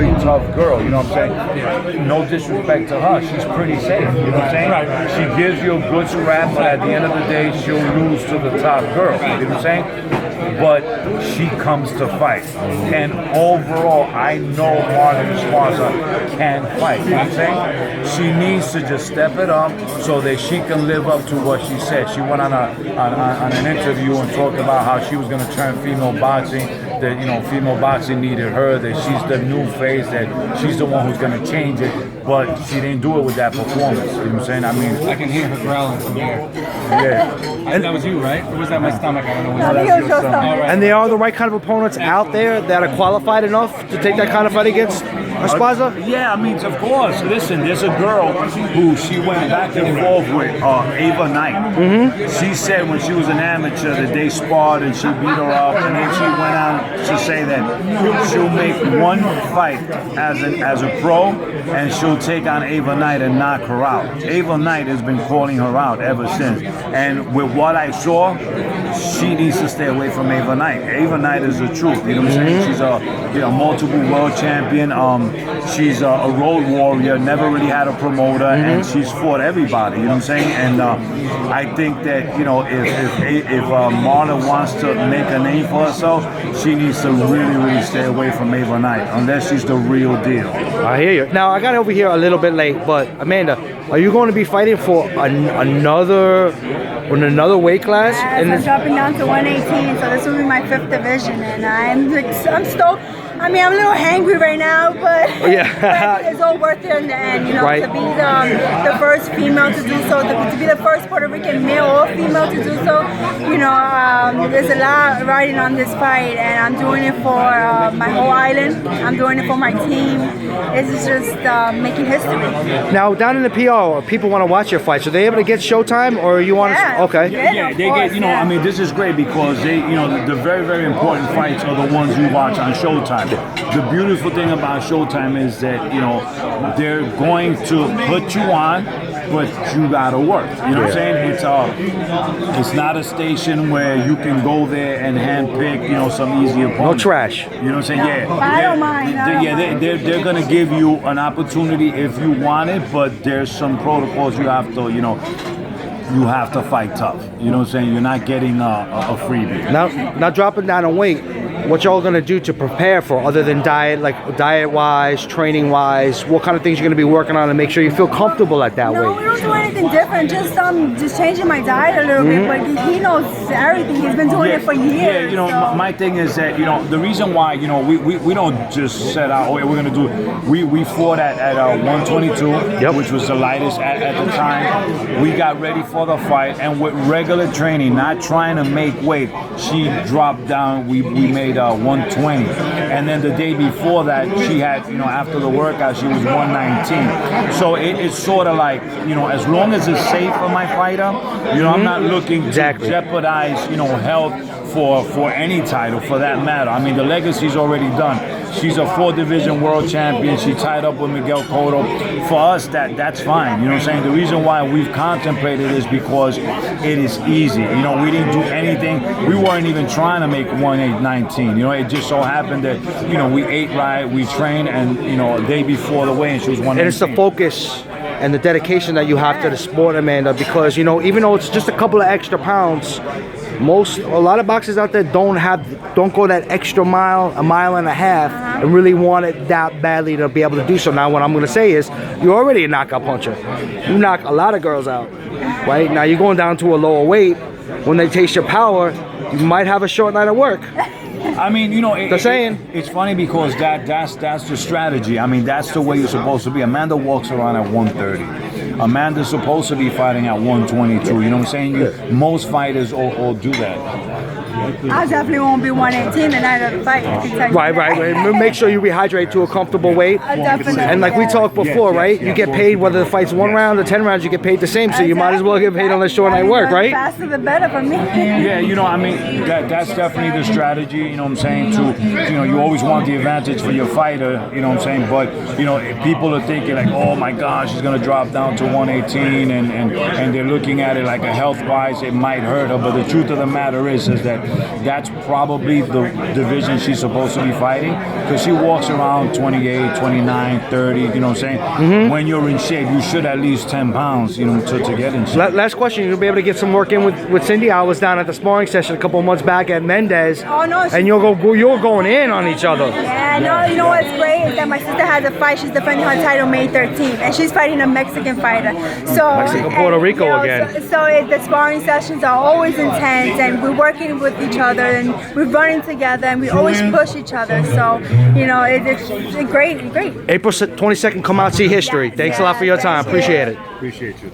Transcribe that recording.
very tough girl, you know what I'm saying? No disrespect to her, she's pretty safe, you know what I'm saying? She gives you a good scrap, but at the end of the day, she'll lose to the top girl, you know what I'm saying? But she comes to fight. And overall, I know Marlen Esparza can fight. You know what I'm saying? She needs to just step it up so that she can live up to what she said. She went on an interview and talked about how she was going to turn female boxing, that, you know, female boxing needed her, that she's the new face, that she's the one who's going to change it. But she didn't do it with that performance. You know what I'm saying? I mean, I can hear her growling from here. Yeah. And that was you, right? Or was that my stomach? I don't know. I think it was your stomach. And there are the right kind of opponents out there that are qualified enough to take that kind of fight against Esparza? Yeah, I mean, of course. Listen, there's a girl who she went back and forth with, Ava Knight. She said when she was an amateur that they sparred and she beat her up, and then she went on to say that she'll make one fight as a pro, and she'll take on Ava Knight and knock her out. Ava Knight has been calling her out ever since. And with what I saw, she needs to stay away from Ava Knight. Ava Knight is the truth, you know what I'm saying? She's a multiple world champion. She's a road warrior, never really had a promoter, and she's fought everybody, you know what I'm saying? And I think that, you know, if Marlen wants to make a name for herself, she needs to really, really stay away from Ava Knight, unless she's the real deal. I hear you. Now, I got over here a little bit late, but Amanda, are you going to be fighting for another weight class? Yes, I'm dropping down to 118, so this will be my 5th division, and I'm stoked. I mean, I'm a little hangry right now, but, but it's all worth it in the end, you know, to be the first female to do so, to be the first Puerto Rican male or female to do so. You know, there's a lot riding on this fight, and I'm doing it for my whole island. I'm doing it for my team. This is just making history. Now, down in the PR, people want to watch your fights. Are they able to get Showtime, or you want to? Okay. Yeah, they get, you know, I mean, this is great because they, you know, the very, very important fights are the ones you watch on Showtime. The beautiful thing about Showtime is that, you know, they're going to put you on, but you gotta work. You know what I'm saying? It's not a station where you can go there and handpick, you know, some easy opponent. No trash. You know what I'm saying? Yeah. I don't mind. They're gonna give you an opportunity if you want it, but there's some protocols you have to, you know, you have to fight tough. You know what I'm saying? You're not getting a freebie. Now dropping down in weight, what y'all gonna do to prepare for, other than diet, like diet-wise, training-wise? What kind of things you're gonna be working on to make sure you feel comfortable at that weight? No, we don't do anything different. Just changing my diet a little bit. But he knows everything. He's been doing it for years. Yeah, you know, my thing is that, you know, the reason why, you know, we don't just set out, oh, we're gonna do. We fought at 122, which was the lightest at the time. We got ready for the fight, and with regular training, not trying to make weight, she dropped down. We made 120, and then the day before that, she had, you know, after the workout, she was 119. So it's sort of like, you know, as long as it's safe for my fighter, you know, I'm not looking to jeopardize, you know, health for any title, for that matter. I mean, the legacy's already done. She's a 4-division world champion. She tied up with Miguel Cotto. For us, that's fine. You know what I'm saying? The reason why we've contemplated is because it is easy. You know, we didn't do anything. We weren't even trying to make 1:19. You know, it just so happened that, you know, we ate right, we trained, and, you know, a day before the weigh-in, she was 1:19. And it's the focus and the dedication that you have to the sport, Amanda, because, you know, even though it's just a couple of extra pounds, a lot of boxers out there don't go that extra mile, a mile and a half, and really want it that badly to be able to do so. Now, what I'm going to say is, you're already a knockout puncher. You knock a lot of girls out, right? Now you're going down to a lower weight. When they taste your power, you might have a short night of work. I mean, you know, it's funny because that's the strategy. I mean, that's the way you're supposed to be. Amanda walks around at 130. Amanda's supposed to be fighting at 122. You know what I'm saying? Most fighters all do that. I definitely won't be 118 the night of the fight. Right. Make sure you rehydrate to a comfortable weight. Definitely. And like we talked before, right? You get paid whether the fight's 1 round or 10 rounds. You get paid the same, so you might as well get paid on the short night work, right? Faster the better for me. Yeah, you know, I mean, that's definitely the strategy. You know what I'm saying? You know, you always want the advantage for your fighter. You know what I'm saying? But, you know, if people are thinking like, oh my gosh, she's gonna drop down to 118, and they're looking at it like a health-wise, it might hurt her. But the truth of the matter is that that's probably the division she's supposed to be fighting, because she walks around 28, 29, 30, you know what I'm saying? When you're in shape, you should at least 10 pounds, you know, to get in shape. Last question, you'll be able to get some work in with Cindy. I was down at the sparring session a couple of months back at Mendez, and you're going in on each other. Yeah, no, you know what's great is that my sister has a fight. She's defending her title May 13th, and she's fighting a Mexican fighter. So Mexico, Puerto Rico again. So the sparring sessions are always intense, and we're working with each other, and we're running together, and we always push each other. So, you know, it's great. April 22nd, come out, see history. Thanks a lot for your time. Appreciate it. Appreciate you.